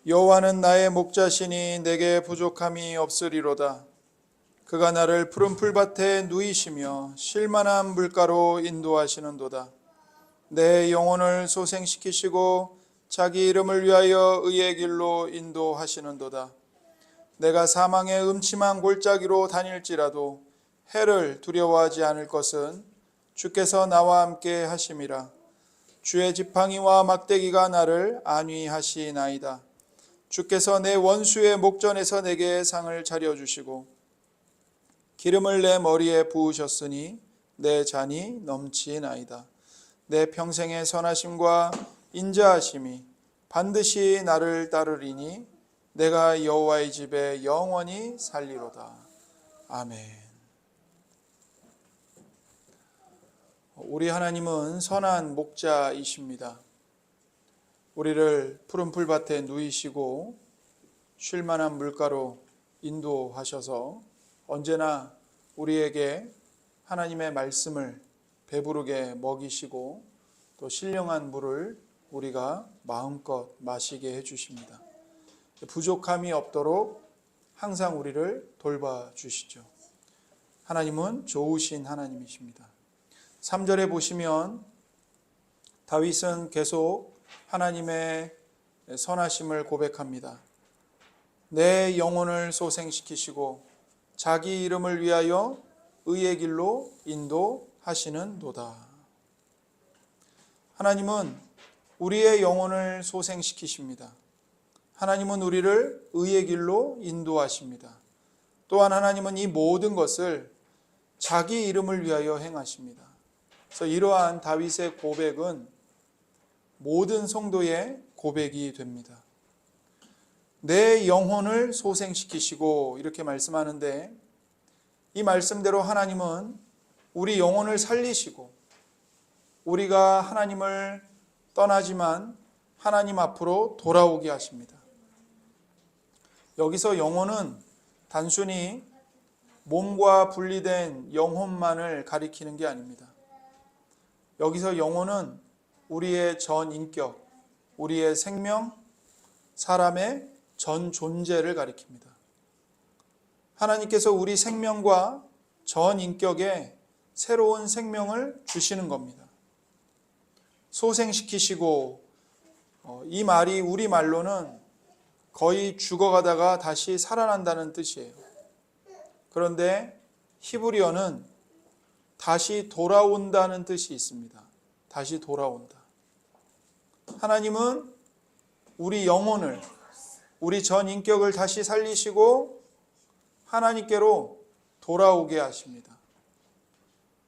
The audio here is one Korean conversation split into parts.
여호와는 나의 목자시니 내게 부족함이 없으리로다. 그가 나를 푸른 풀밭에 누이시며 쉴만한 물가로 인도하시는도다. 내 영혼을 소생시키시고 자기 이름을 위하여 의의 길로 인도하시는도다. 내가 사망의 음침한 골짜기로 다닐지라도 해를 두려워하지 않을 것은 주께서 나와 함께 하심이라. 주의 지팡이와 막대기가 나를 안위하시나이다. 주께서 내 원수의 목전에서 내게 상을 차려주시고 기름을 내 머리에 부으셨으니 내 잔이 넘치나이다. 내 평생의 선하심과 인자하심이 반드시 나를 따르리니 내가 여호와의 집에 영원히 살리로다. 아멘. 우리 하나님은 선한 목자이십니다. 우리를 푸른 풀밭에 누이시고 쉴만한 물가로 인도하셔서 언제나 우리에게 하나님의 말씀을 배부르게 먹이시고 또 신령한 물을 우리가 마음껏 마시게 해주십니다. 부족함이 없도록 항상 우리를 돌봐주시죠. 하나님은 좋으신 하나님이십니다. 3절에 보시면 다윗은 계속 하나님의 선하심을 고백합니다. 내 영혼을 소생시키시고 자기 이름을 위하여 의의 길로 인도하시는도다. 하나님은 우리의 영혼을 소생시키십니다. 하나님은 우리를 의의 길로 인도하십니다. 또한 하나님은 이 모든 것을 자기 이름을 위하여 행하십니다. 그래서 이러한 다윗의 고백은 모든 성도의 고백이 됩니다. 내 영혼을 소생시키시고 이렇게 말씀하는데, 이 말씀대로 하나님은 우리 영혼을 살리시고 우리가 하나님을 떠나지만 하나님 앞으로 돌아오게 하십니다. 여기서 영혼은 단순히 몸과 분리된 영혼만을 가리키는 게 아닙니다. 여기서 영혼은 우리의 전 인격, 우리의 생명, 사람의 전 존재를 가리킵니다. 하나님께서 우리 생명과 전 인격에 새로운 생명을 주시는 겁니다. 소생시키시고, 이 말이 우리 말로는 거의 죽어가다가 다시 살아난다는 뜻이에요. 그런데 히브리어는 다시 돌아온다는 뜻이 있습니다. 다시 돌아온다. 하나님은 우리 영혼을, 우리 전 인격을 다시 살리시고 하나님께로 돌아오게 하십니다.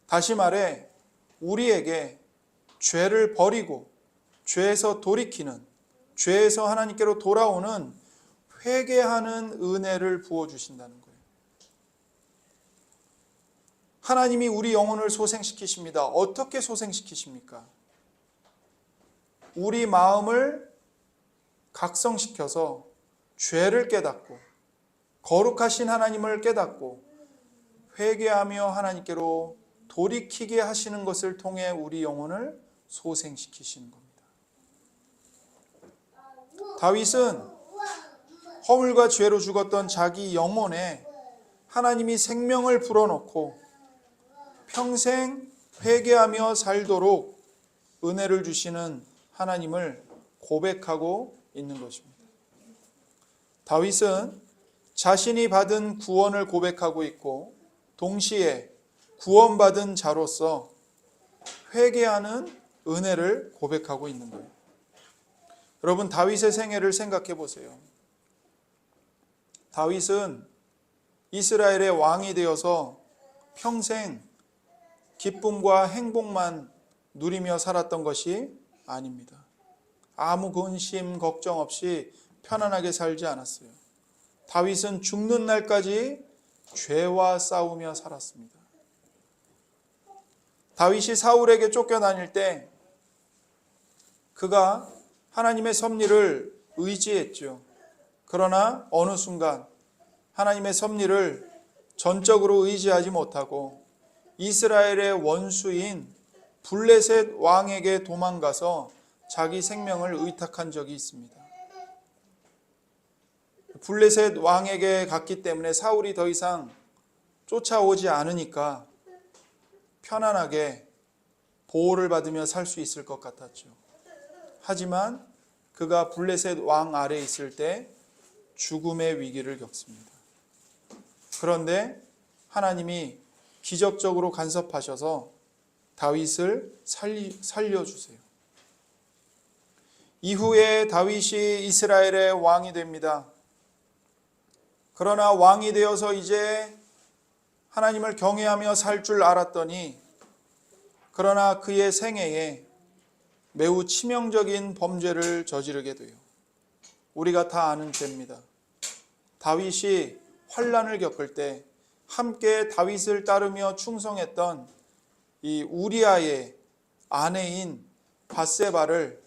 다시 말해 우리에게 죄를 버리고 죄에서 돌이키는, 죄에서 하나님께로 돌아오는 회개하는 은혜를 부어주신다는 거예요. 하나님이 우리 영혼을 소생시키십니다. 어떻게 소생시키십니까? 우리 마음을 각성시켜서 죄를 깨닫고 거룩하신 하나님을 깨닫고 회개하며 하나님께로 돌이키게 하시는 것을 통해 우리 영혼을 소생시키시는 겁니다. 다윗은 허물과 죄로 죽었던 자기 영혼에 하나님이 생명을 불어넣고 평생 회개하며 살도록 은혜를 주시는 하나님을 고백하고 있는 것입니다. 다윗은 자신이 받은 구원을 고백하고 있고 동시에 구원받은 자로서 회개하는 은혜를 고백하고 있는 거예요. 여러분, 다윗의 생애를 생각해 보세요. 다윗은 이스라엘의 왕이 되어서 평생 기쁨과 행복만 누리며 살았던 것이 아닙니다. 아무 근심, 걱정 없이 편안하게 살지 않았어요. 다윗은 죽는 날까지 죄와 싸우며 살았습니다. 다윗이 사울에게 쫓겨다닐 때 그가 하나님의 섭리를 의지했죠. 그러나 어느 순간 하나님의 섭리를 전적으로 의지하지 못하고 이스라엘의 원수인 블레셋 왕에게 도망가서 자기 생명을 의탁한 적이 있습니다. 블레셋 왕에게 갔기 때문에 사울이 더 이상 쫓아오지 않으니까 편안하게 보호를 받으며 살 수 있을 것 같았죠. 하지만 그가 블레셋 왕 아래에 있을 때 죽음의 위기를 겪습니다. 그런데 하나님이 기적적으로 간섭하셔서 다윗을 살려주세요. 이후에 다윗이 이스라엘의 왕이 됩니다. 그러나 왕이 되어서 이제 하나님을 경외하며 살 줄 알았더니, 그러나 그의 생애에 매우 치명적인 범죄를 저지르게 돼요. 우리가 다 아는 죄입니다. 다윗이 환난을 겪을 때 함께 다윗을 따르며 충성했던 이 우리아의 아내인 밧세바를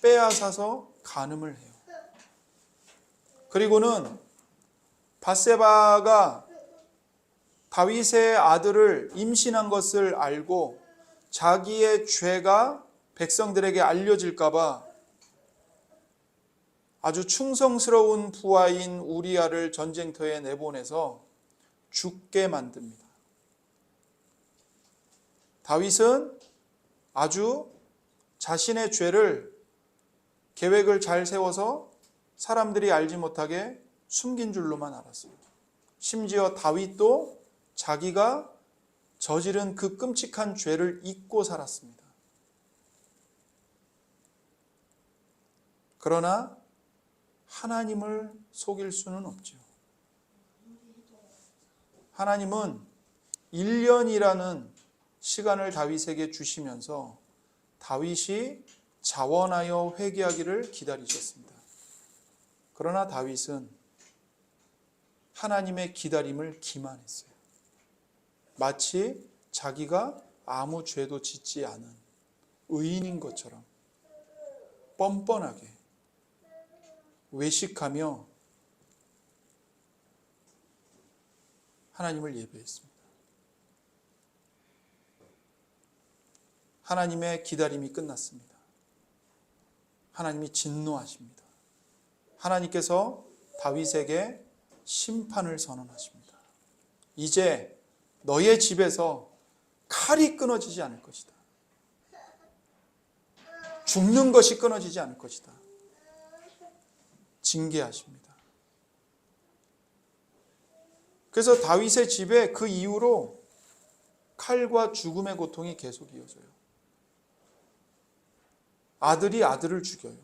빼앗아서 간음을 해요. 그리고는 밧세바가 다윗의 아들을 임신한 것을 알고 자기의 죄가 백성들에게 알려질까 봐 아주 충성스러운 부하인 우리아를 전쟁터에 내보내서 죽게 만듭니다. 다윗은 아주 자신의 죄를 계획을 잘 세워서 사람들이 알지 못하게 숨긴 줄로만 알았어요. 심지어 다윗도 자기가 저지른 그 끔찍한 죄를 잊고 살았습니다. 그러나 하나님을 속일 수는 없죠. 하나님은 1년이라는 시간을 다윗에게 주시면서 다윗이 자원하여 회개하기를 기다리셨습니다. 그러나 다윗은 하나님의 기다림을 기만했어요. 마치 자기가 아무 죄도 짓지 않은 의인인 것처럼 뻔뻔하게 외식하며 하나님을 예배했습니다. 하나님의 기다림이 끝났습니다. 하나님이 진노하십니다. 하나님께서 다윗에게 심판을 선언하십니다. 이제 너의 집에서 칼이 끊어지지 않을 것이다. 죽는 것이 끊어지지 않을 것이다. 징계하십니다. 그래서 다윗의 집에 그 이후로 칼과 죽음의 고통이 계속 이어져요. 아들이 아들을 죽여요.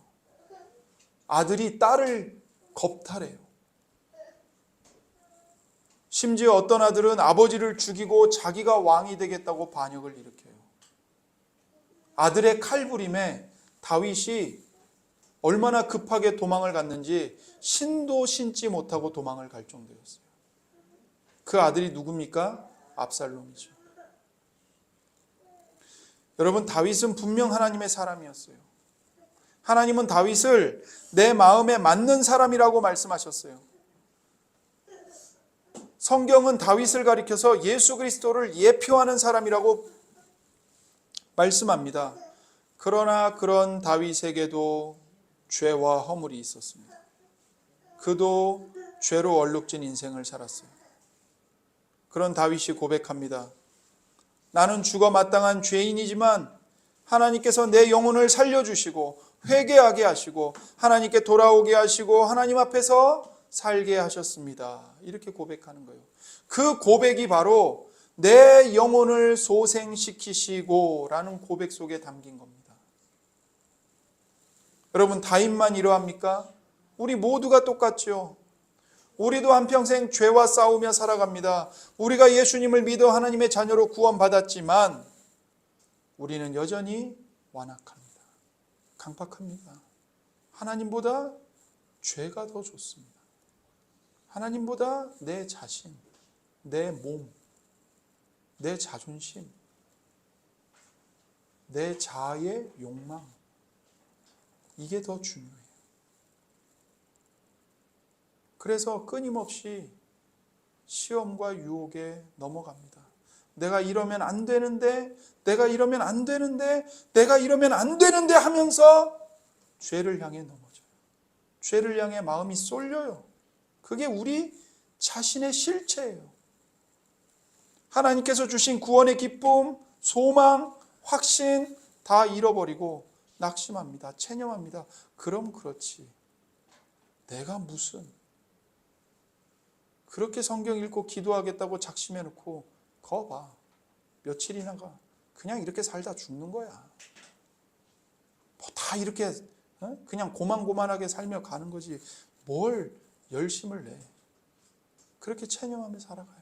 아들이 딸을 겁탈해요. 심지어 어떤 아들은 아버지를 죽이고 자기가 왕이 되겠다고 반역을 일으켜요. 아들의 칼부림에 다윗이 얼마나 급하게 도망을 갔는지 신도 신지 못하고 도망을 갈 정도였어요. 그 아들이 누굽니까? 압살롬이죠. 여러분, 다윗은 분명 하나님의 사람이었어요. 하나님은 다윗을 내 마음에 맞는 사람이라고 말씀하셨어요. 성경은 다윗을 가리켜서 예수 그리스도를 예표하는 사람이라고 말씀합니다. 그러나 그런 다윗에게도 죄와 허물이 있었습니다. 그도 죄로 얼룩진 인생을 살았어요. 그런 다윗이 고백합니다. 나는 죽어 마땅한 죄인이지만 하나님께서 내 영혼을 살려주시고 회개하게 하시고 하나님께 돌아오게 하시고 하나님 앞에서 살게 하셨습니다. 이렇게 고백하는 거예요. 그 고백이 바로 내 영혼을 소생시키시고 라는 고백 속에 담긴 겁니다. 여러분, 다윗만 이러합니까? 우리 모두가 똑같죠. 우리도 한평생 죄와 싸우며 살아갑니다. 우리가 예수님을 믿어 하나님의 자녀로 구원받았지만 우리는 여전히 완악합니다. 강팍합니다. 하나님보다 죄가 더 좋습니다. 하나님보다 내 자신, 내 몸, 내 자존심, 내 자아의 욕망, 이게 더 중요해요. 그래서 끊임없이 시험과 유혹에 넘어갑니다. 내가 이러면 안 되는데, 내가 이러면 안 되는데, 내가 이러면 안 되는데 하면서 죄를 향해 넘어져요. 죄를 향해 마음이 쏠려요. 그게 우리 자신의 실체예요. 하나님께서 주신 구원의 기쁨, 소망, 확신 다 잃어버리고 낙심합니다. 체념합니다. 그럼 그렇지. 내가 무슨 그렇게 성경 읽고 기도하겠다고 작심해놓고 거 봐. 며칠이나 가. 그냥 이렇게 살다 죽는 거야. 뭐 다 이렇게 그냥 고만고만하게 살며 가는 거지. 뭘 열심을 내. 그렇게 체념하며 살아가요.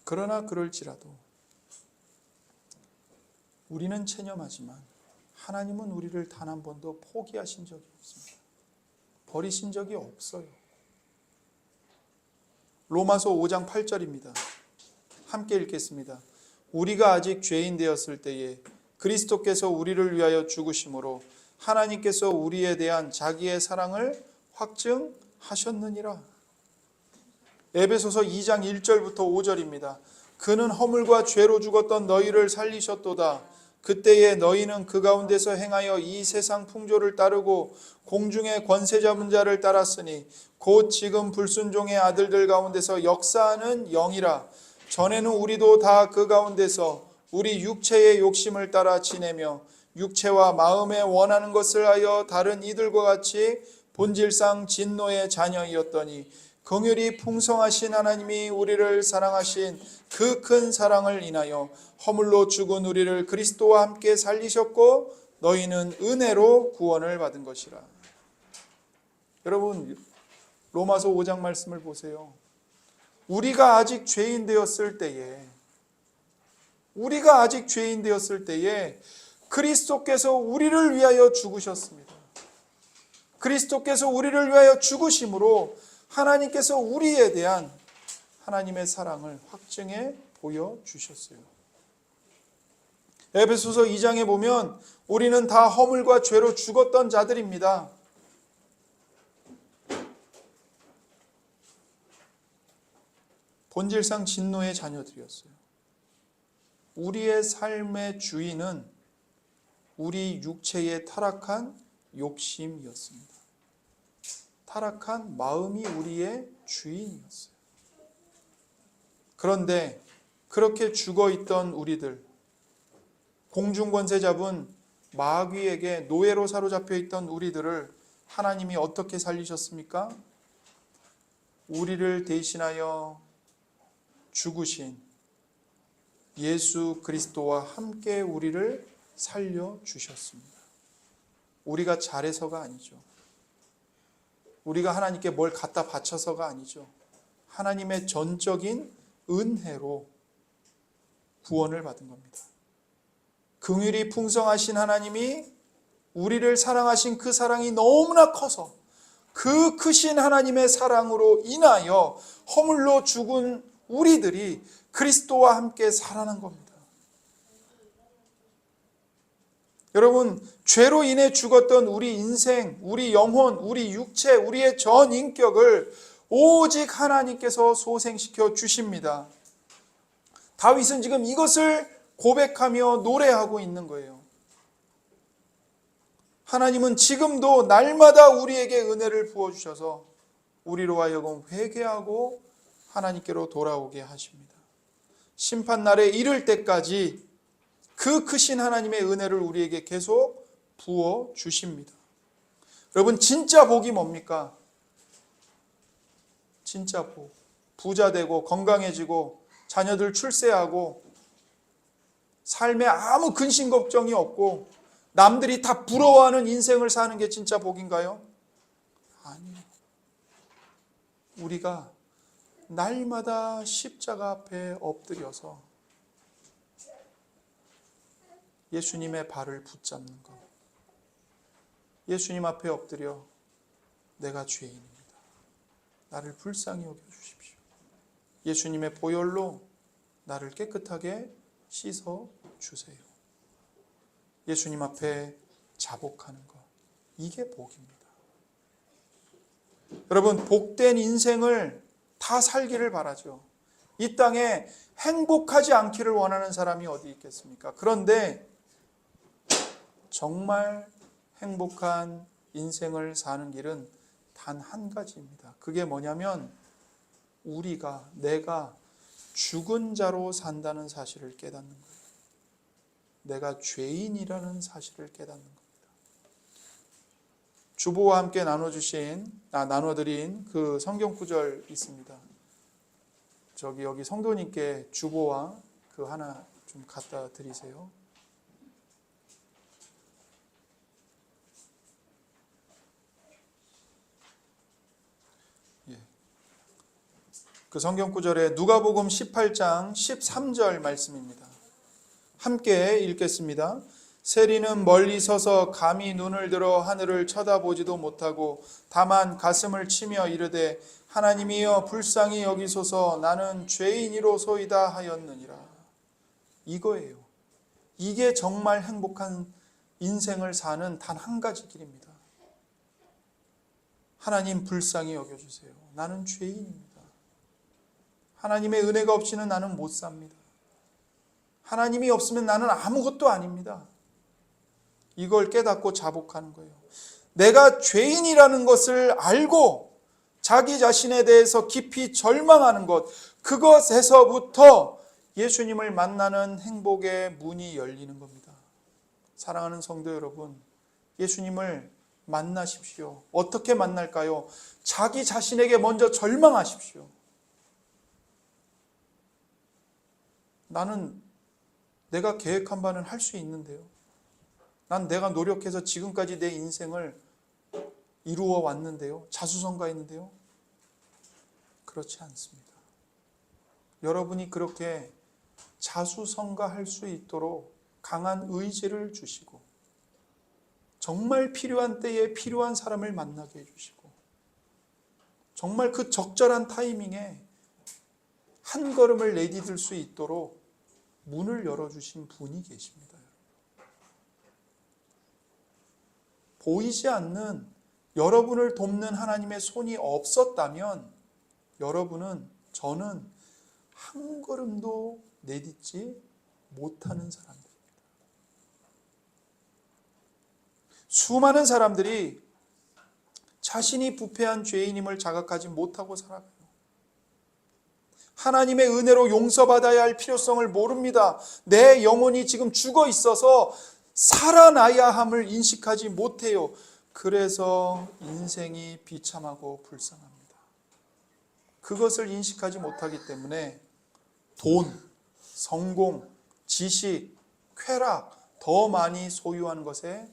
그러나 그럴지라도 우리는 체념하지만 하나님은 우리를 단 한 번도 포기하신 적이 없습니다. 버리신 적이 없어요. 로마서 5장 8절입니다. 함께 읽겠습니다. 우리가 아직 죄인 되었을 때에 그리스도께서 우리를 위하여 죽으심으로 하나님께서 우리에 대한 자기의 사랑을 확증하셨느니라. 에베소서 2장 1절부터 5절입니다. 그는 허물과 죄로 죽었던 너희를 살리셨도다. 그때에 너희는 그 가운데서 행하여 이 세상 풍조를 따르고 공중의 권세 잡은 자를 따랐으니 곧 지금 불순종의 아들들 가운데서 역사하는 영이라. 전에는 우리도 다 그 가운데서 우리 육체의 욕심을 따라 지내며 육체와 마음에 원하는 것을 하여 다른 이들과 같이 본질상 진노의 자녀이었더니 긍휼이 풍성하신 하나님이 우리를 사랑하신 그 큰 사랑을 인하여 허물로 죽은 우리를 그리스도와 함께 살리셨고 너희는 은혜로 구원을 받은 것이라. 여러분, 로마서 5장 말씀을 보세요. 우리가 아직 죄인 되었을 때에 그리스도께서 우리를 위하여 죽으셨습니다. 그리스도께서 우리를 위하여 죽으심으로 하나님께서 우리에 대한 하나님의 사랑을 확증해 보여주셨어요. 에베소서 2장에 보면 우리는 다 허물과 죄로 죽었던 자들입니다. 본질상 진노의 자녀들이었어요. 우리의 삶의 주인은 우리 육체의 타락한 욕심이었습니다. 타락한 마음이 우리의 주인이었어요. 그런데 그렇게 죽어있던 우리들, 공중권세 잡은 마귀에게 노예로 사로잡혀 있던 우리들을 하나님이 어떻게 살리셨습니까? 우리를 대신하여 죽으신 예수 그리스도와 함께 우리를 살려주셨습니다. 우리가 잘해서가 아니죠. 우리가 하나님께 뭘 갖다 바쳐서가 아니죠. 하나님의 전적인 은혜로 구원을 받은 겁니다. 긍휼이 풍성하신 하나님이 우리를 사랑하신 그 사랑이 너무나 커서 그 크신 하나님의 사랑으로 인하여 허물로 죽은 우리들이 그리스도와 함께 살아난 겁니다. 여러분, 죄로 인해 죽었던 우리 인생, 우리 영혼, 우리 육체, 우리의 전 인격을 오직 하나님께서 소생시켜 주십니다. 다윗은 지금 이것을 고백하며 노래하고 있는 거예요. 하나님은 지금도 날마다 우리에게 은혜를 부어주셔서 우리로 하여금 회개하고 하나님께로 돌아오게 하십니다. 심판날에 이를 때까지 그 크신 하나님의 은혜를 우리에게 계속 부어주십니다. 여러분, 진짜 복이 뭡니까? 진짜 복. 부자 되고 건강해지고 자녀들 출세하고 삶에 아무 근심 걱정이 없고 남들이 다 부러워하는 인생을 사는 게 진짜 복인가요? 아니에요. 우리가 날마다 십자가 앞에 엎드려서 예수님의 발을 붙잡는 것. 예수님 앞에 엎드려 내가 죄인입니다. 나를 불쌍히 여겨주십시오. 예수님의 보혈로 나를 깨끗하게 씻어주세요. 예수님 앞에 자복하는 것. 이게 복입니다. 여러분, 복된 인생을 다 살기를 바라죠. 이 땅에 행복하지 않기를 원하는 사람이 어디 있겠습니까? 그런데 정말 행복한 인생을 사는 길은 단 한 가지입니다. 그게 뭐냐면 내가 죽은 자로 산다는 사실을 깨닫는 거예요. 내가 죄인이라는 사실을 깨닫는 겁니다. 주보와 함께 나눠드린 그 성경 구절 있습니다. 여기 성도님께 주보와 그 하나 좀 갖다 드리세요. 그 성경 구절에 누가복음 18장 13절 말씀입니다. 함께 읽겠습니다. 세리는 멀리 서서 감히 눈을 들어 하늘을 쳐다보지도 못하고 다만 가슴을 치며 이르되 하나님이여 불쌍히 여기소서 나는 죄인이로소이다 하였느니라. 이거예요. 이게 정말 행복한 인생을 사는 단 한 가지 길입니다. 하나님 불쌍히 여겨주세요. 나는 죄인입니다. 하나님의 은혜가 없이는 나는 못 삽니다. 하나님이 없으면 나는 아무것도 아닙니다. 이걸 깨닫고 자복하는 거예요. 내가 죄인이라는 것을 알고 자기 자신에 대해서 깊이 절망하는 것, 그것에서부터 예수님을 만나는 행복의 문이 열리는 겁니다. 사랑하는 성도 여러분, 예수님을 만나십시오. 어떻게 만날까요? 자기 자신에게 먼저 절망하십시오. 나는 내가 계획한 바는 할 수 있는데요. 난 내가 노력해서 지금까지 내 인생을 이루어 왔는데요. 자수성가했는데요. 그렇지 않습니다. 여러분이 그렇게 자수성가할 수 있도록 강한 의지를 주시고 정말 필요한 때에 필요한 사람을 만나게 해주시고 정말 그 적절한 타이밍에 한 걸음을 내디딜 수 있도록 문을 열어주신 분이 계십니다. 보이지 않는 여러분을 돕는 하나님의 손이 없었다면 저는 한 걸음도 내딛지 못하는 사람들입니다. 수많은 사람들이 자신이 부패한 죄인임을 자각하지 못하고 살아가요. 하나님의 은혜로 용서받아야 할 필요성을 모릅니다. 내 영혼이 지금 죽어 있어서 살아나야 함을 인식하지 못해요. 그래서 인생이 비참하고 불쌍합니다. 그것을 인식하지 못하기 때문에 돈, 성공, 지식, 쾌락 더 많이 소유하는 것에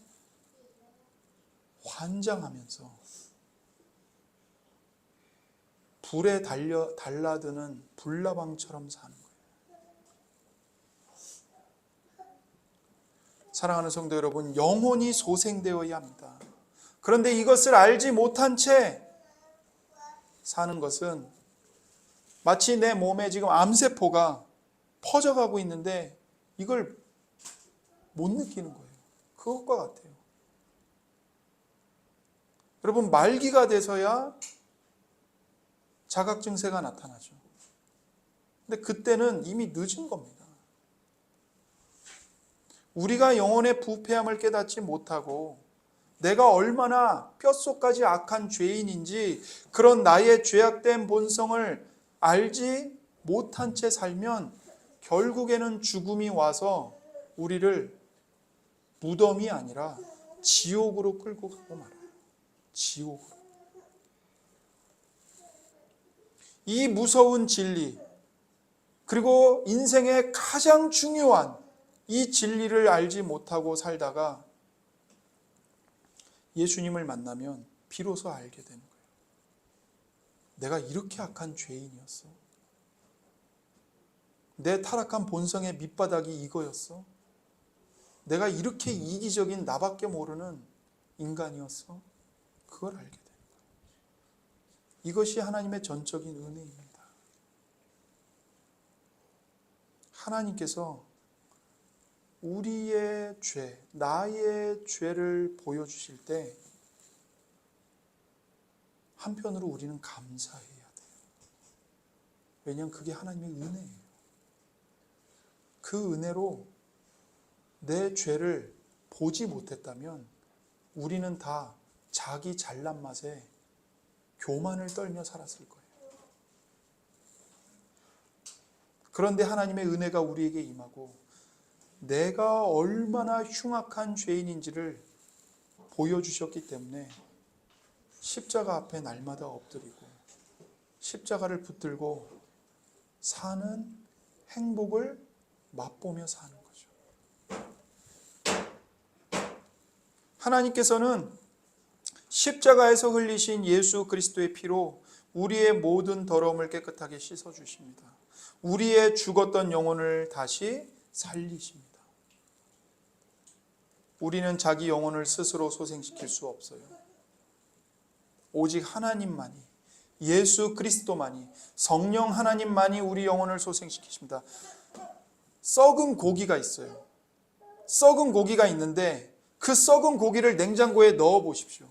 환장하면서 불에 달라드는 불나방처럼 사는 거예요. 사랑하는 성도 여러분, 영혼이 소생되어야 합니다. 그런데 이것을 알지 못한 채 사는 것은 마치 내 몸에 지금 암세포가 퍼져가고 있는데 이걸 못 느끼는 거예요. 그것과 같아요. 여러분, 말기가 돼서야 자각 증세가 나타나죠. 근데 그때는 이미 늦은 겁니다. 우리가 영혼의 부패함을 깨닫지 못하고 내가 얼마나 뼛속까지 악한 죄인인지 그런 나의 죄악된 본성을 알지 못한 채 살면 결국에는 죽음이 와서 우리를 무덤이 아니라 지옥으로 끌고 가고 말아요. 지옥으로. 이 무서운 진리, 그리고 인생의 가장 중요한 이 진리를 알지 못하고 살다가 예수님을 만나면 비로소 알게 되는 거예요. 내가 이렇게 악한 죄인이었어. 내 타락한 본성의 밑바닥이 이거였어. 내가 이렇게 이기적인 나밖에 모르는 인간이었어. 그걸 알게 돼요. 이것이 하나님의 전적인 은혜입니다. 하나님께서 우리의 죄, 나의 죄를 보여주실 때 한편으로 우리는 감사해야 돼요. 왜냐하면 그게 하나님의 은혜예요. 그 은혜로 내 죄를 보지 못했다면 우리는 다 자기 잘난 맛에 교만을 떨며 살았을 거예요. 그런데 하나님의 은혜가 우리에게 임하고 내가 얼마나 흉악한 죄인인지를 보여주셨기 때문에 십자가 앞에 날마다 엎드리고 십자가를 붙들고 사는 행복을 맛보며 사는 거죠. 하나님께서는 십자가에서 흘리신 예수 그리스도의 피로 우리의 모든 더러움을 깨끗하게 씻어주십니다. 우리의 죽었던 영혼을 다시 살리십니다. 우리는 자기 영혼을 스스로 소생시킬 수 없어요. 오직 하나님만이, 예수 그리스도만이, 성령 하나님만이 우리 영혼을 소생시키십니다. 썩은 고기가 있어요. 썩은 고기가 있는데 그 썩은 고기를 냉장고에 넣어 보십시오.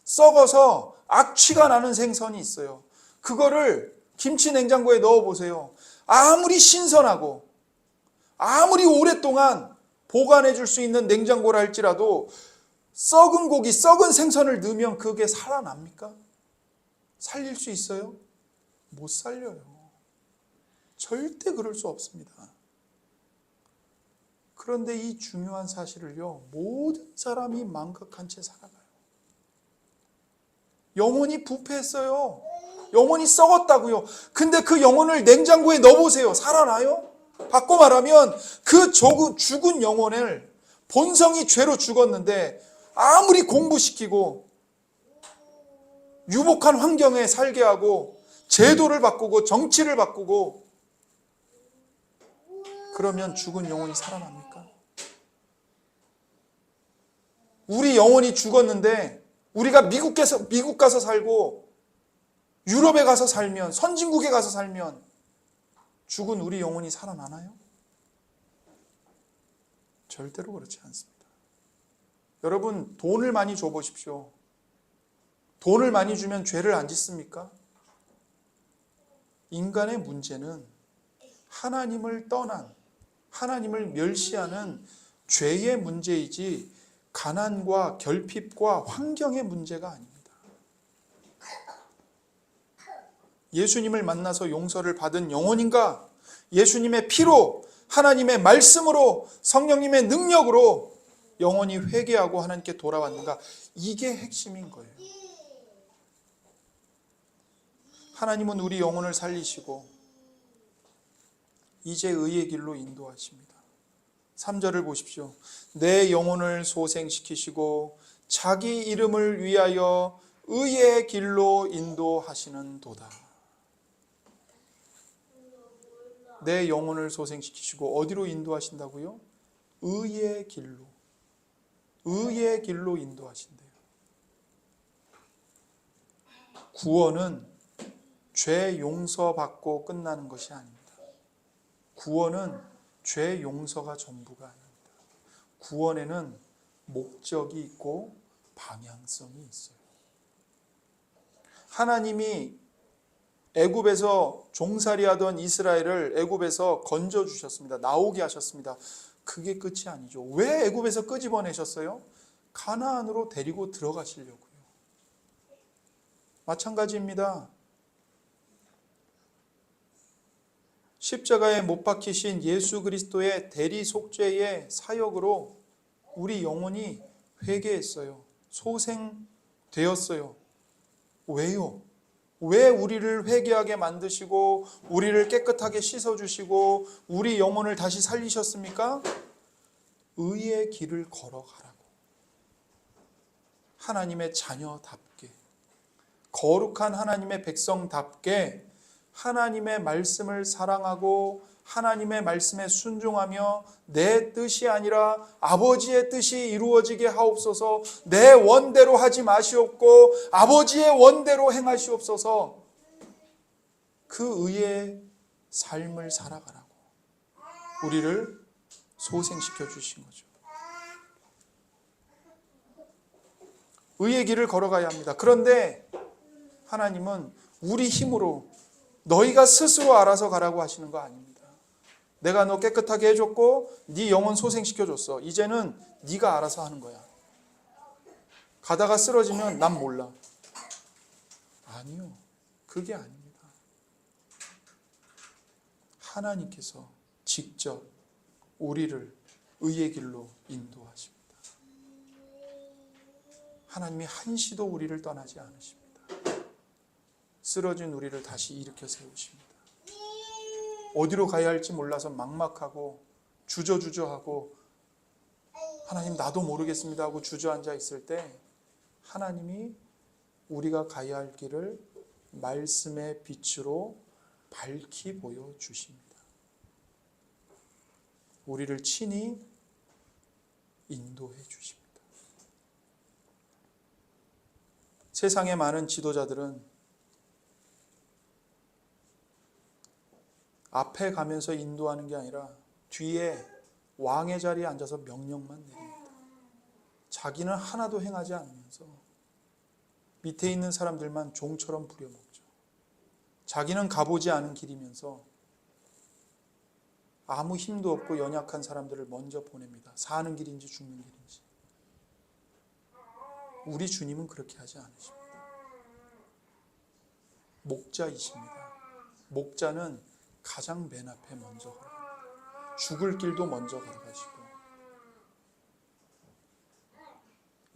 썩어서 악취가 나는 생선이 있어요. 그거를 김치 냉장고에 넣어 보세요. 아무리 신선하고 아무리 오랫동안 보관해 줄 수 있는 냉장고라 할지라도 썩은 고기, 썩은 생선을 넣으면 그게 살아납니까? 살릴 수 있어요? 못 살려요. 절대 그럴 수 없습니다. 그런데 이 중요한 사실을요, 모든 사람이 망각한 채 살아가요. 영혼이 부패했어요. 영혼이 썩었다고요. 근데 그 영혼을 냉장고에 넣어보세요. 살아나요? 바꿔 말하면 그 죽은 영혼을, 본성이 죄로 죽었는데 아무리 공부시키고 유복한 환경에 살게 하고 제도를 바꾸고 정치를 바꾸고 그러면 죽은 영혼이 살아납니까? 우리 영혼이 죽었는데 우리가 미국 가서 살고 유럽에 가서 살면, 선진국에 가서 살면 죽은 우리 영혼이 살아나나요? 절대로 그렇지 않습니다. 여러분, 돈을 많이 줘보십시오. 돈을 많이 주면 죄를 안 짓습니까? 인간의 문제는 하나님을 떠난, 하나님을 멸시하는 죄의 문제이지 가난과 결핍과 환경의 문제가 아닙니다. 예수님을 만나서 용서를 받은 영혼인가? 예수님의 피로, 하나님의 말씀으로, 성령님의 능력으로 영혼이 회개하고 하나님께 돌아왔는가? 이게 핵심인 거예요. 하나님은 우리 영혼을 살리시고 이제 의의 길로 인도하십니다. 3절을 보십시오. 내 영혼을 소생시키시고 자기 이름을 위하여 의의 길로 인도하시는 도다. 내 영혼을 소생시키시고 어디로 인도하신다고요? 의의 길로. 의의 길로 인도하신대요. 구원은 죄 용서받고 끝나는 것이 아닙니다. 구원은 죄 용서가 전부가 아닙니다. 구원에는 목적이 있고 방향성이 있어요. 하나님이 애굽에서 종살이하던 이스라엘을 애굽에서 건져 주셨습니다. 나오게 하셨습니다. 그게 끝이 아니죠. 왜 애굽에서 끄집어내셨어요? 가나안으로 데리고 들어가시려고요. 마찬가지입니다. 십자가에 못 박히신 예수 그리스도의 대리 속죄의 사역으로 우리 영혼이 회개했어요. 소생되었어요. 왜요? 왜 우리를 회개하게 만드시고 우리를 깨끗하게 씻어주시고 우리 영혼을 다시 살리셨습니까? 의의 길을 걸어가라고. 하나님의 자녀답게, 거룩한 하나님의 백성답게 하나님의 말씀을 사랑하고 하나님의 말씀에 순종하며 내 뜻이 아니라 아버지의 뜻이 이루어지게 하옵소서, 내 원대로 하지 마시옵고 아버지의 원대로 행하시옵소서, 그 의의 삶을 살아가라고 우리를 소생시켜 주신 거죠. 의의 길을 걸어가야 합니다. 그런데 하나님은 우리 힘으로 너희가 스스로 알아서 가라고 하시는 거 아닙니다. 내가 너 깨끗하게 해줬고 네 영혼 소생시켜줬어. 이제는 네가 알아서 하는 거야. 가다가 쓰러지면 난 몰라. 아니요. 그게 아닙니다. 하나님께서 직접 우리를 의의 길로 인도하십니다. 하나님이 한시도 우리를 떠나지 않으십니다. 쓰러진 우리를 다시 일으켜 세우십니다. 어디로 가야 할지 몰라서 막막하고 주저주저하고 하나님 나도 모르겠습니다 하고 주저앉아 있을 때 하나님이 우리가 가야 할 길을 말씀의 빛으로 밝히 보여주십니다. 우리를 친히 인도해 주십니다. 세상의 많은 지도자들은 앞에 가면서 인도하는 게 아니라 뒤에 왕의 자리에 앉아서 명령만 내립니다. 자기는 하나도 행하지 않으면서 밑에 있는 사람들만 종처럼 부려먹죠. 자기는 가보지 않은 길이면서 아무 힘도 없고 연약한 사람들을 먼저 보냅니다. 사는 길인지 죽는 길인지. 우리 주님은 그렇게 하지 않으십니다. 목자이십니다. 목자는 가장 맨 앞에 먼저 걸어갑니다. 죽을 길도 먼저 걸어가시고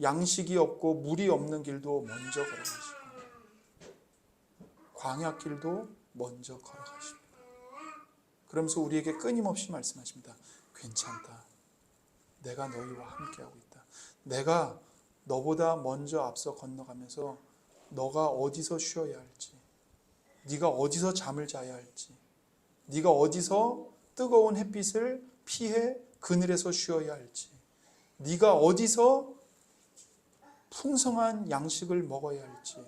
양식이 없고 물이 없는 길도 먼저 걸어가시고 광야길도 먼저 걸어가십니다. 그러면서 우리에게 끊임없이 말씀하십니다. 괜찮다. 내가 너희와 함께하고 있다. 내가 너보다 먼저 앞서 건너가면서 너가 어디서 쉬어야 할지, 네가 어디서 잠을 자야 할지, 네가 어디서 뜨거운 햇빛을 피해 그늘에서 쉬어야 할지, 네가 어디서 풍성한 양식을 먹어야 할지,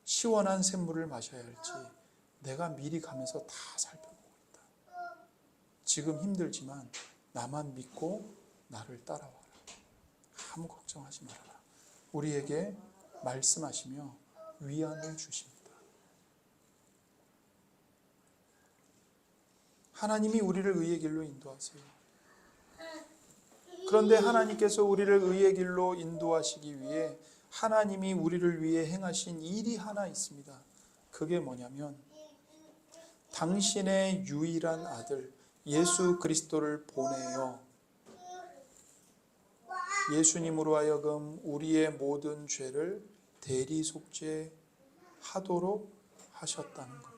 시원한 샘물을 마셔야 할지 내가 미리 가면서 다 살펴보고 있다. 지금 힘들지만 나만 믿고 나를 따라와라. 아무 걱정하지 말아라. 우리에게 말씀하시며 위안을 주십니다. 하나님이 우리를 의의 길로 인도하세요. 그런데 하나님께서 우리를 의의 길로 인도하시기 위해 하나님이 우리를 위해 행하신 일이 하나 있습니다. 그게 뭐냐면 당신의 유일한 아들 예수 그리스도를 보내어 예수님으로 하여금 우리의 모든 죄를 대리속죄하도록 하셨다는 겁니다.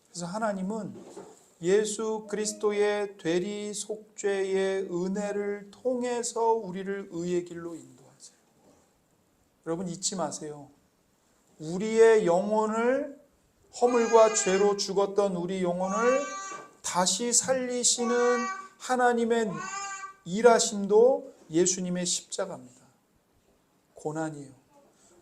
그래서 하나님은 예수 그리스도의 대리속죄의 은혜를 통해서 우리를 의의 길로 인도하세요. 여러분 잊지 마세요. 우리의 영혼을 허물과 죄로 죽었던 우리 영혼을 다시 살리시는 하나님의 일하심도 예수님의 십자가입니다. 고난이에요.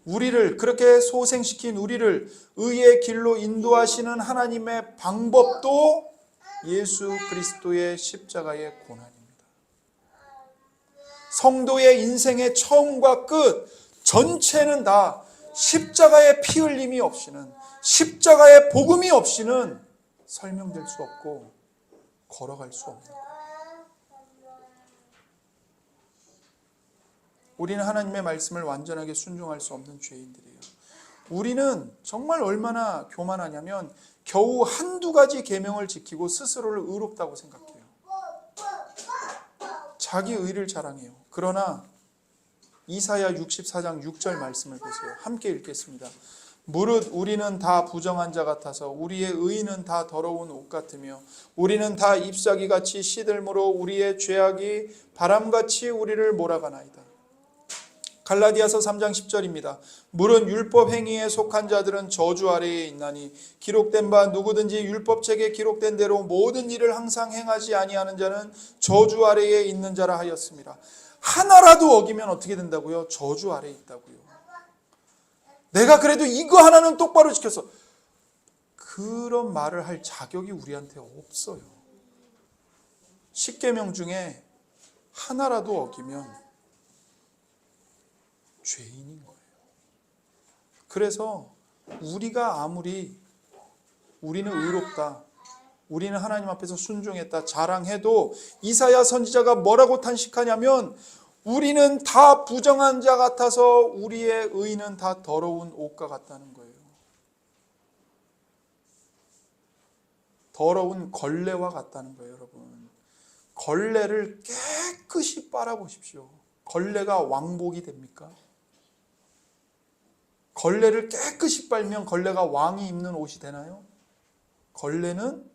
우리를 그렇게 소생시킨 우리를 의의 길로 인도하시는 하나님의 방법도 예수 그리스도의 십자가의 고난입니다. 성도의 인생의 처음과 끝 전체는 다 십자가의 피 흘림이 없이는, 십자가의 복음이 없이는 설명될 수 없고 걸어갈 수 없는 거예요. 우리는 하나님의 말씀을 완전하게 순종할 수 없는 죄인들이에요. 우리는 정말 얼마나 교만하냐면 겨우 한두 가지 계명을 지키고 스스로를 의롭다고 생각해요. 자기 의를 자랑해요. 그러나 이사야 64장 6절 말씀을 보세요. 함께 읽겠습니다. 무릇 우리는 다 부정한 자 같아서 우리의 의는 다 더러운 옷 같으며 우리는 다 잎사귀같이 시들므로 우리의 죄악이 바람같이 우리를 몰아가나이다. 갈라디아서 3장 10절입니다. 물은 율법 행위에 속한 자들은 저주 아래에 있나니 기록된 바 누구든지 율법책에 기록된 대로 모든 일을 항상 행하지 아니하는 자는 저주 아래에 있는 자라 하였습니다. 하나라도 어기면 어떻게 된다고요? 저주 아래에 있다고요. 내가 그래도 이거 하나는 똑바로 지켰어. 그런 말을 할 자격이 우리한테 없어요. 10계명 중에 하나라도 어기면 죄인인 거예요. 그래서 우리가 아무리 우리는 의롭다, 우리는 하나님 앞에서 순종했다 자랑해도 이사야 선지자가 뭐라고 탄식하냐면 우리는 다 부정한 자 같아서 우리의 의는 다 더러운 옷과 같다는 거예요. 더러운 걸레와 같다는 거예요, 여러분. 걸레를 깨끗이 빨아보십시오. 걸레가 왕복이 됩니까? 걸레를 깨끗이 빨면 걸레가 왕이 입는 옷이 되나요? 걸레는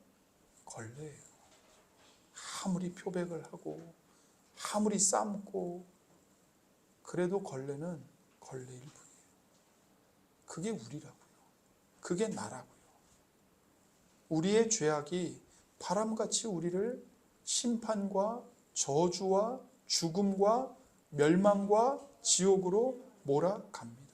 걸레예요. 아무리 표백을 하고 아무리 삶고 그래도 걸레는 걸레일 뿐이에요. 그게 우리라고요. 그게 나라고요. 우리의 죄악이 바람같이 우리를 심판과 저주와 죽음과 멸망과 지옥으로 몰아갑니다.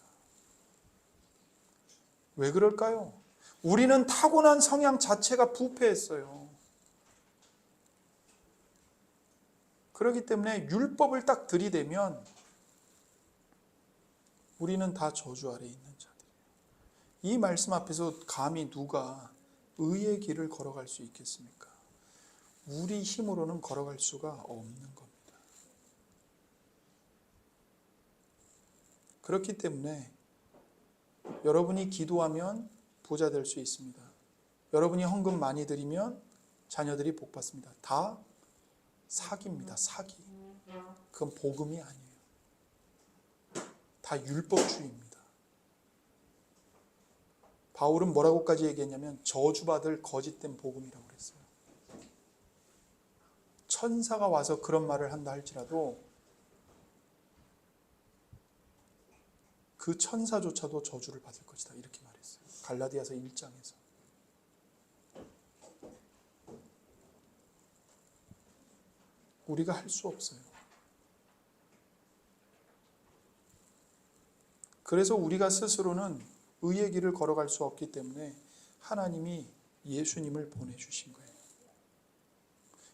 왜 그럴까요? 우리는 타고난 성향 자체가 부패했어요. 그렇기 때문에 율법을 딱 들이대면 우리는 다 저주 아래에 있는 자들이에요. 이 말씀 앞에서 감히 누가 의의 길을 걸어갈 수 있겠습니까? 우리 힘으로는 걸어갈 수가 없는 겁니다. 그렇기 때문에 여러분이 기도하면 부자 될 수 있습니다. 여러분이 헌금 많이 드리면 자녀들이 복 받습니다. 다 사기입니다. 사기. 그건 복음이 아니에요. 다 율법주의입니다. 바울은 뭐라고까지 얘기했냐면 저주받을 거짓된 복음이라고 그랬어요. 천사가 와서 그런 말을 한다 할지라도 그 천사조차도 저주를 받을 것이다. 이렇게 말했어요. 갈라디아서 1장에서. 우리가 할 수 없어요. 그래서 우리가 스스로는 의의 길을 걸어갈 수 없기 때문에 하나님이 예수님을 보내주신 거예요.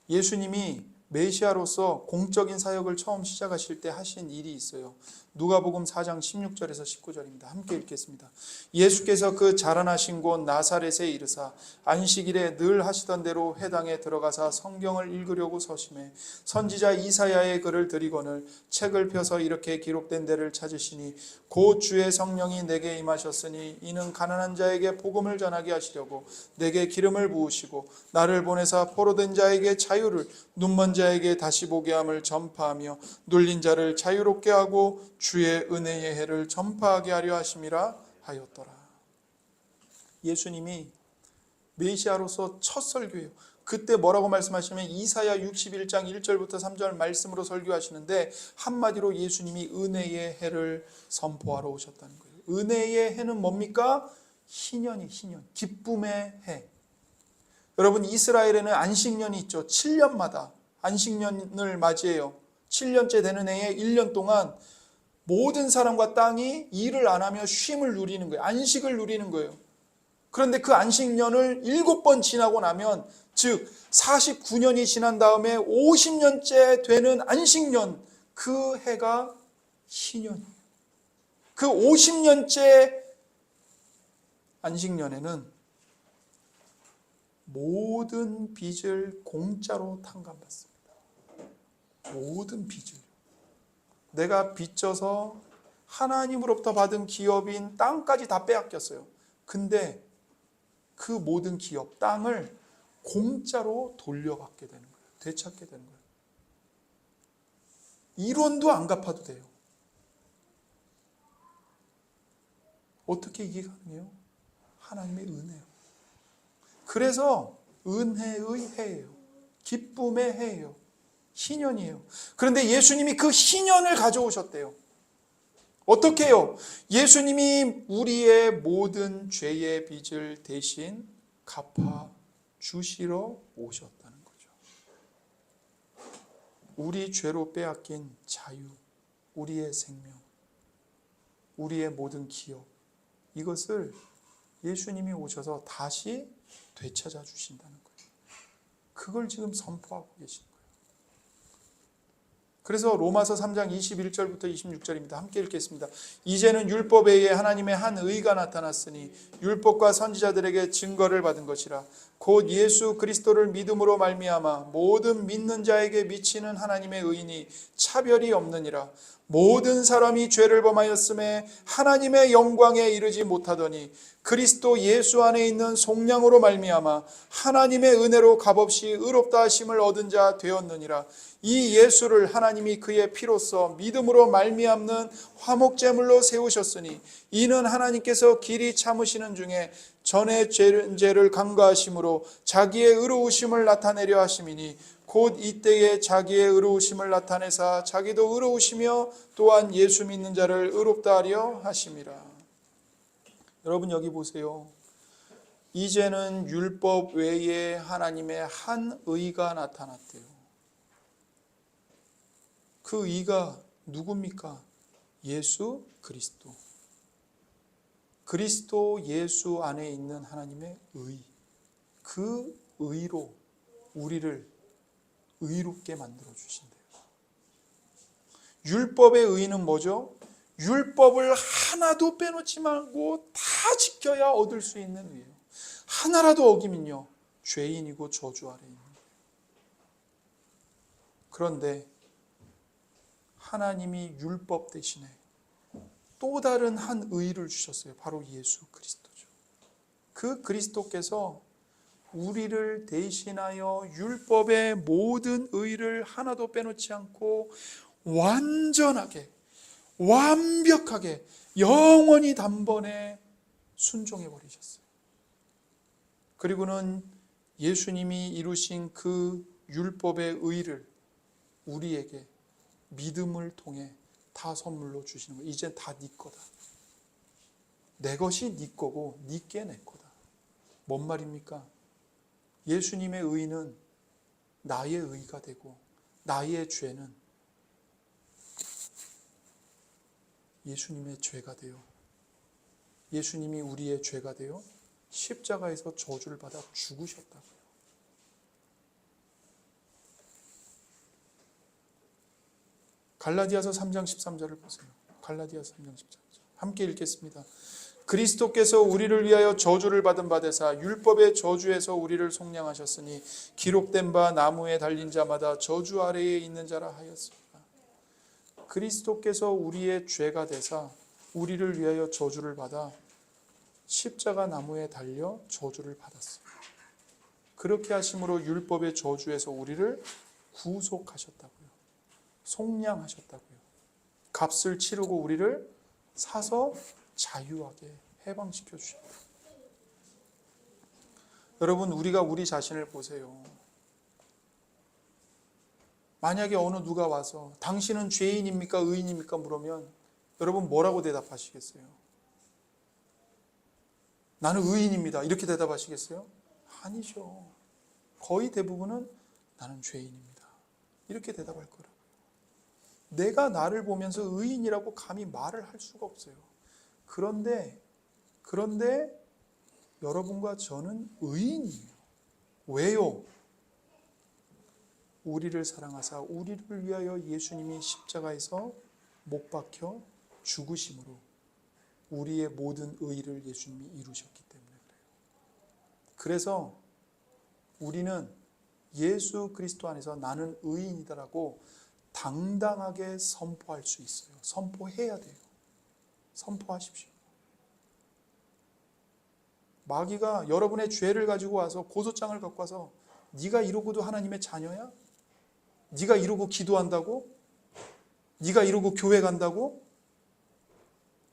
예수님이 메시아로서 공적인 사역을 처음 시작하실 때 하신 일이 있어요. 누가복음 4장 16절에서 19절입니다. 함께 읽겠습니다. 예수께서 그 자라나신 곳 나사렛에 이르사 안식일에 늘 하시던 대로 회당에 들어가사 성경을 읽으려고 서심해 선지자 이사야의 글을 들이거늘 책을 펴서 이렇게 기록된 데를 찾으시니 곧 주의 성령이 내게 임하셨으니 이는 가난한 자에게 복음을 전하게 하시려고 내게 기름을 부으시고 나를 보내사 포로된 자에게 자유를 눈먼 자에게 다시 보게 함을 전파하며 눌린 자를 자유롭게 하고 주의 은혜의 해를 전파하게 하려 하심이라 하였더라. 예수님이 메시아로서 첫 설교예요. 그때 뭐라고 말씀하시면 이사야 61장 1절부터 3절 말씀으로 설교하시는데 한마디로 예수님이 은혜의 해를 선포하러 오셨다는 거예요. 은혜의 해는 뭡니까? 희년이 희년, 기쁨의 해. 여러분 이스라엘에는 안식년이 있죠. 7년마다 안식년을 맞이해요. 7년째 되는 해에 1년 동안 모든 사람과 땅이 일을 안 하며 쉼을 누리는 거예요. 안식을 누리는 거예요. 그런데 그 안식년을 7번 지나고 나면 즉 49년이 지난 다음에 50년째 되는 안식년 그 해가 희년이에요. 그 50년째 안식년에는 모든 빚을 공짜로 탕감받습니다. 모든 빚을. 내가 빚져서 하나님으로부터 받은 기업인 땅까지 다 빼앗겼어요. 근데 그 모든 기업, 땅을 공짜로 돌려받게 되는 거예요. 되찾게 되는 거예요. 1원도 안 갚아도 돼요. 어떻게 이게 가능해요? 하나님의 은혜요. 그래서 은혜의 해예요. 기쁨의 해예요. 희년이에요. 그런데 예수님이 그 희년을 가져오셨대요. 어떻게 해요? 예수님이 우리의 모든 죄의 빚을 대신 갚아 주시러 오셨다는 거죠. 우리 죄로 빼앗긴 자유, 우리의 생명, 우리의 모든 기업, 이것을 예수님이 오셔서 다시 되찾아 주신다는 거예요. 그걸 지금 선포하고 계신 거예요. 그래서 로마서 3장 21절부터 26절입니다. 함께 읽겠습니다. 이제는 율법에 의해 하나님의 한 의가 나타났으니 율법과 선지자들에게 증거를 받은 것이라. 곧 예수 그리스도를 믿음으로 말미암아 모든 믿는 자에게 미치는 하나님의 의인이 차별이 없느니라. 모든 사람이 죄를 범하였음에 하나님의 영광에 이르지 못하더니 그리스도 예수 안에 있는 속량으로 말미암아 하나님의 은혜로 값없이 의롭다 하심을 얻은 자 되었느니라. 이 예수를 하나님이 그의 피로써 믿음으로 말미암는 화목제물로 세우셨으니 이는 하나님께서 길이 참으시는 중에 전의 죄를 간과하심으로 자기의 의로우심을 나타내려 하심이니 곧 이때에 자기의 의로우심을 나타내사 자기도 의로우시며 또한 예수 믿는 자를 의롭다 하려 하심이라. 여러분 여기 보세요. 이제는 율법 외에 하나님의 한 의가 나타났대요. 그 의가 누굽니까? 예수 그리스도. 그리스도 예수 안에 있는 하나님의 의. 그 의로 우리를 의롭게 만들어 주신대요. 율법의 의는 뭐죠? 율법을 하나도 빼놓지 말고 다 지켜야 얻을 수 있는 의예요. 하나라도 어기면요 죄인이고 저주 아래 있는 거예요. 그런데 하나님이 율법 대신에 또 다른 한 의를 주셨어요. 바로 예수 그리스도죠. 그 그리스도께서 우리를 대신하여 율법의 모든 의를 하나도 빼놓지 않고 완전하게 완벽하게 영원히 단번에 순종해 버리셨어요. 그리고는 예수님이 이루신 그 율법의 의를 우리에게 믿음을 통해 다 선물로 주시는 거예요. 이제 다 네 거다. 내 것이 네 거고 네 게 내 거다. 뭔 말입니까? 예수님의 의는 나의 의가 되고 나의 죄는 예수님의 죄가 되어 예수님이 우리의 죄가 되어 십자가에서 저주를 받아 죽으셨다고요. 갈라디아서 3장 13절을 보세요. 갈라디아서 3장 13절 함께 읽겠습니다. 그리스도께서 우리를 위하여 저주를 받은 바 되사 율법의 저주에서 우리를 속량하셨으니 기록된 바 나무에 달린 자마다 저주 아래에 있는 자라 하였습니다. 그리스도께서 우리의 죄가 되사 우리를 위하여 저주를 받아 십자가 나무에 달려 저주를 받았어요. 그렇게 하심으로 율법의 저주에서 우리를 구속하셨다고요. 속량하셨다고요. 값을 치르고 우리를 사서 자유하게 해방시켜 주셨다. 여러분 우리가 우리 자신을 보세요. 만약에 어느 누가 와서 당신은 죄인입니까 의인입니까 물으면 여러분 뭐라고 대답하시겠어요? 나는 의인입니다. 이렇게 대답하시겠어요? 아니죠. 거의 대부분은 나는 죄인입니다. 이렇게 대답할 거라고요. 내가 나를 보면서 의인이라고 감히 말을 할 수가 없어요. 그런데 여러분과 저는 의인이에요. 왜요? 우리를 사랑하사 우리를 위하여 예수님이 십자가에서 못 박혀 죽으심으로 우리의 모든 의를 예수님이 이루셨기 때문에 그래요. 그래서 우리는 예수 그리스도 안에서 나는 의인이다라고 당당하게 선포할 수 있어요. 선포해야 돼요. 선포하십시오. 마귀가 여러분의 죄를 가지고 와서 고소장을 갖고 와서 네가 이러고도 하나님의 자녀야? 네가 이러고 기도한다고? 네가 이러고 교회 간다고?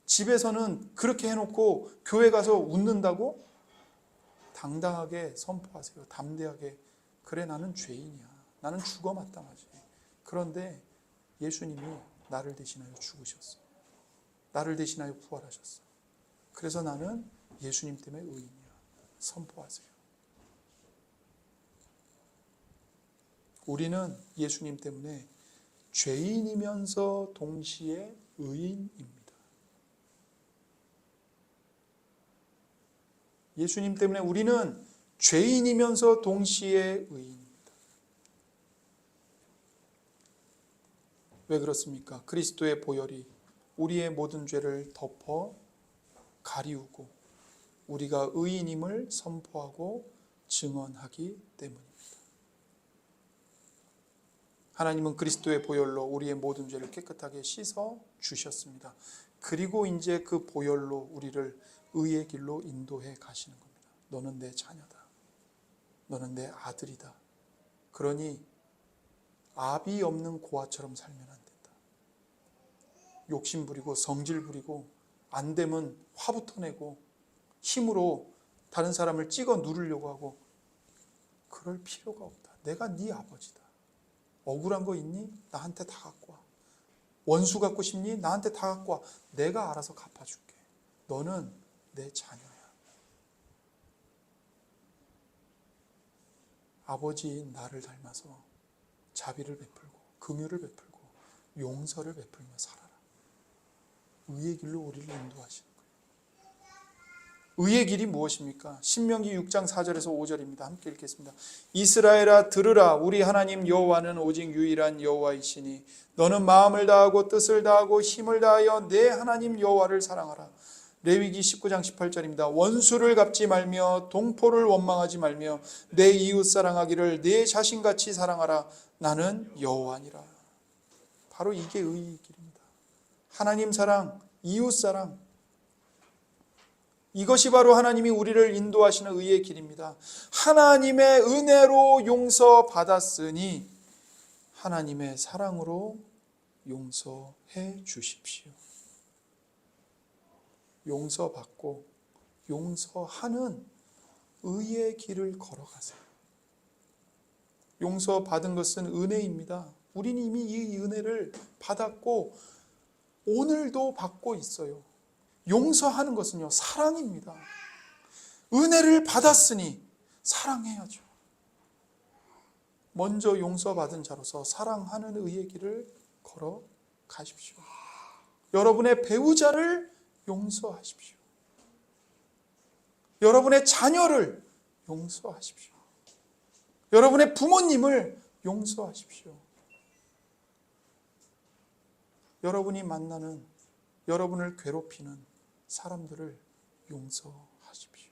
집에서는 그렇게 해놓고 교회 가서 웃는다고? 당당하게 선포하세요. 담대하게. 그래 나는 죄인이야. 나는 죽어 마땅하지. 그런데 예수님이 나를 대신하여 죽으셨어. 나를 대신하여 부활하셨어. 그래서 나는 예수님 때문에 의인이야. 선포하세요. 우리는 예수님 때문에 죄인이면서 동시에 의인입니다. 예수님 때문에 우리는 죄인이면서 동시에 의인입니다. 왜 그렇습니까? 그리스도의 보혈이 우리의 모든 죄를 덮어 가리우고 우리가 의인임을 선포하고 증언하기 때문입니다. 하나님은 그리스도의 보혈로 우리의 모든 죄를 깨끗하게 씻어 주셨습니다. 그리고 이제 그 보혈로 우리를 의의 길로 인도해 가시는 겁니다. 너는 내 자녀다. 너는 내 아들이다. 그러니 압이 없는 고아처럼 살면 안 된다. 욕심 부리고 성질 부리고 안 되면 화부터 내고 힘으로 다른 사람을 찍어 누르려고 하고 그럴 필요가 없다. 내가 네 아버지다. 억울한 거 있니? 나한테 다 갖고 와. 원수 갖고 싶니? 나한테 다 갖고 와. 내가 알아서 갚아줄게. 너는 내 자녀야. 아버지인 나를 닮아서 자비를 베풀고 긍휼을 베풀고 용서를 베풀며 살아라. 의의 길로 우리를 인도하시는 거예요. 의의 길이 무엇입니까? 신명기 6장 4절에서 5절입니다. 함께 읽겠습니다. 이스라엘아 들으라. 우리 하나님 여호와는 오직 유일한 여호와이시니 너는 마음을 다하고 뜻을 다하고 힘을 다하여 내 하나님 여호와를 사랑하라. 레위기 19장 18절입니다. 원수를 갚지 말며 동포를 원망하지 말며 내 이웃 사랑하기를 내 자신같이 사랑하라. 나는 여호와니라. 바로 이게 의의 길입니다. 하나님 사랑, 이웃 사랑. 이것이 바로 하나님이 우리를 인도하시는 의의 길입니다. 하나님의 은혜로 용서받았으니 하나님의 사랑으로 용서해 주십시오. 용서받고 용서하는 의의 길을 걸어가세요. 용서받은 것은 은혜입니다. 우리는 이미 이 은혜를 받았고 오늘도 받고 있어요. 용서하는 것은요, 사랑입니다. 은혜를 받았으니 사랑해야죠. 먼저 용서받은 자로서 사랑하는 의의 길을 걸어가십시오. 여러분의 배우자를 용서하십시오. 여러분의 자녀를 용서하십시오. 여러분의 부모님을 용서하십시오. 여러분이 만나는, 여러분을 괴롭히는 사람들을 용서하십시오.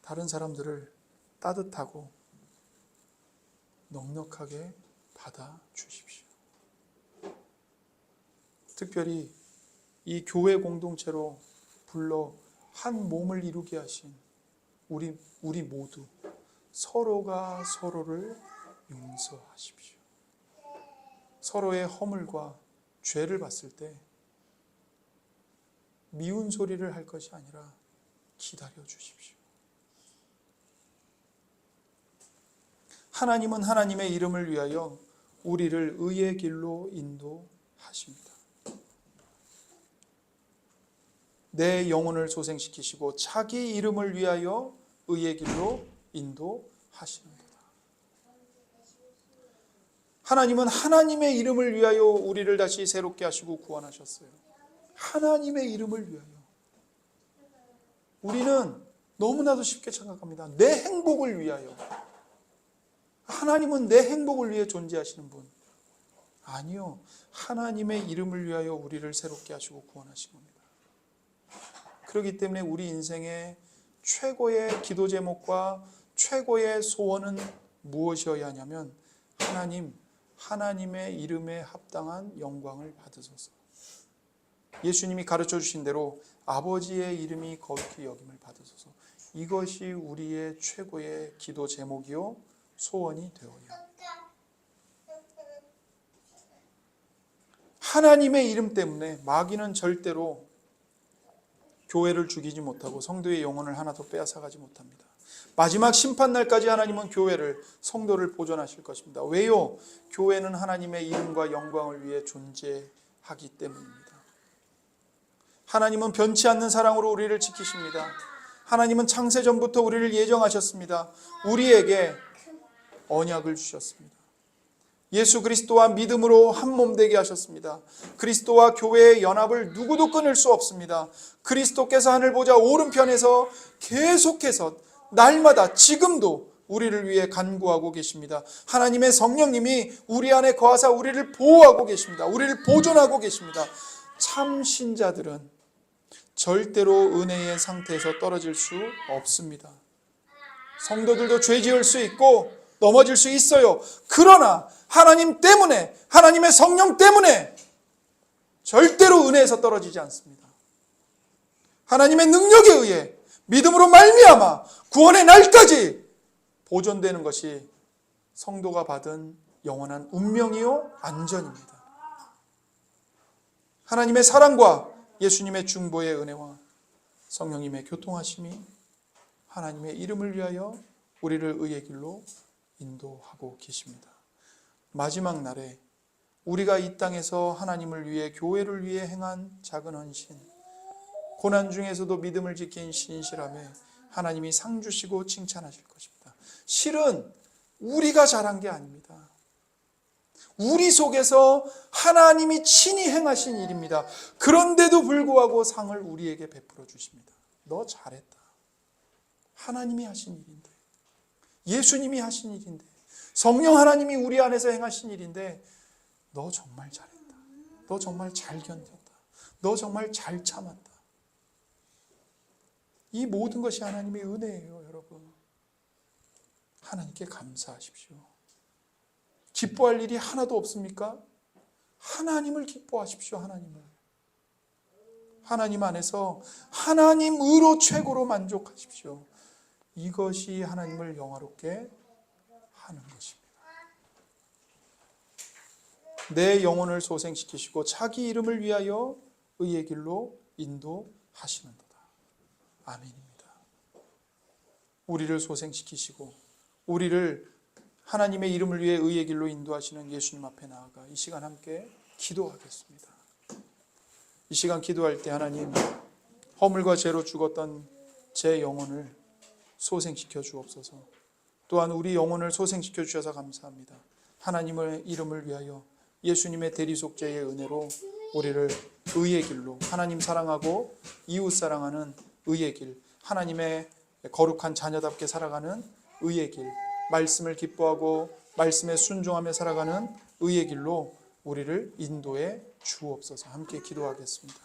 다른 사람들을 따뜻하고 넉넉하게 받아주십시오. 특별히 이 교회 공동체로 불러 한 몸을 이루게 하신 우리 모두 서로가 서로를 용서하십시오. 서로의 허물과 죄를 봤을 때 미운 소리를 할 것이 아니라 기다려 주십시오. 하나님은 하나님의 이름을 위하여 우리를 의의 길로 인도하십니다. 내 영혼을 소생시키시고 자기 이름을 위하여 의의 길로 인도하십니다. 하나님은 하나님의 이름을 위하여 우리를 다시 새롭게 하시고 구원하셨어요. 하나님의 이름을 위하여. 우리는 너무나도 쉽게 생각합니다. 내 행복을 위하여. 하나님은 내 행복을 위해 존재하시는 분. 아니요. 하나님의 이름을 위하여 우리를 새롭게 하시고 구원하신 겁니다. 그렇기 때문에 우리 인생의 최고의 기도 제목과 최고의 소원은 무엇이어야 하냐면 하나님의 이름에 합당한 영광을 받으소서. 예수님이 가르쳐 주신 대로 아버지의 이름이 거룩히 여김을 받으소서. 이것이 우리의 최고의 기도 제목이요 소원이 되어야 합니다. 하나님의 이름 때문에 마귀는 절대로 교회를 죽이지 못하고 성도의 영혼을 하나도 빼앗아가지 못합니다. 마지막 심판날까지 하나님은 교회를, 성도를 보존하실 것입니다. 왜요? 교회는 하나님의 이름과 영광을 위해 존재하기 때문입니다. 하나님은 변치 않는 사랑으로 우리를 지키십니다. 하나님은 창세전부터 우리를 예정하셨습니다. 우리에게 언약을 주셨습니다. 예수 그리스도와 믿음으로 한 몸 되게 하셨습니다. 그리스도와 교회의 연합을 누구도 끊을 수 없습니다. 그리스도께서 하늘 보좌 오른편에서 계속해서 날마다 지금도 우리를 위해 간구하고 계십니다. 하나님의 성령님이 우리 안에 거하사 우리를 보호하고 계십니다. 우리를 보존하고 계십니다. 참 신자들은 절대로 은혜의 상태에서 떨어질 수 없습니다. 성도들도 죄 지을 수 있고 넘어질 수 있어요. 그러나 하나님 때문에, 하나님의 성령 때문에 절대로 은혜에서 떨어지지 않습니다. 하나님의 능력에 의해 믿음으로 말미암아 구원의 날까지 보존되는 것이 성도가 받은 영원한 운명이요 안전입니다. 하나님의 사랑과 예수님의 중보의 은혜와 성령님의 교통하심이 하나님의 이름을 위하여 우리를 의의 길로 인도하고 계십니다. 마지막 날에 우리가 이 땅에서 하나님을 위해, 교회를 위해 행한 작은 헌신, 고난 중에서도 믿음을 지킨 신실함에 하나님이 상 주시고 칭찬하실 것입니다. 실은 우리가 잘한 게 아닙니다. 우리 속에서 하나님이 친히 행하신 일입니다. 그런데도 불구하고 상을 우리에게 베풀어 주십니다. 너 잘했다. 하나님이 하신 일인데, 예수님이 하신 일인데, 성령 하나님이 우리 안에서 행하신 일인데 너 정말 잘했다. 너 정말 잘 견뎠다. 너 정말 잘 참았다. 이 모든 것이 하나님의 은혜예요, 여러분. 하나님께 감사하십시오. 기뻐할 일이 하나도 없습니까? 하나님을 기뻐하십시오, 하나님을. 하나님 안에서 하나님으로 최고로 만족하십시오. 이것이 하나님을 영화롭게 하는 것입니다. 내 영혼을 소생시키시고 자기 이름을 위하여 의의 길로 인도하시는도다. 아멘입니다. 우리를 소생시키시고 우리를 하나님의 이름을 위해 의의 길로 인도하시는 예수님 앞에 나아가 이 시간 함께 기도하겠습니다. 이 시간 기도할 때 하나님, 허물과 죄로 죽었던 제 영혼을 소생시켜 주옵소서. 또한 우리 영혼을 소생시켜 주셔서 감사합니다. 하나님의 이름을 위하여 예수님의 대리속죄의 은혜로 우리를 의의 길로, 하나님 사랑하고 이웃 사랑하는 의의 길, 하나님의 거룩한 자녀답게 살아가는 의의 길, 말씀을 기뻐하고 말씀에 순종하며 살아가는 의의 길로 우리를 인도해 주옵소서. 함께 기도하겠습니다.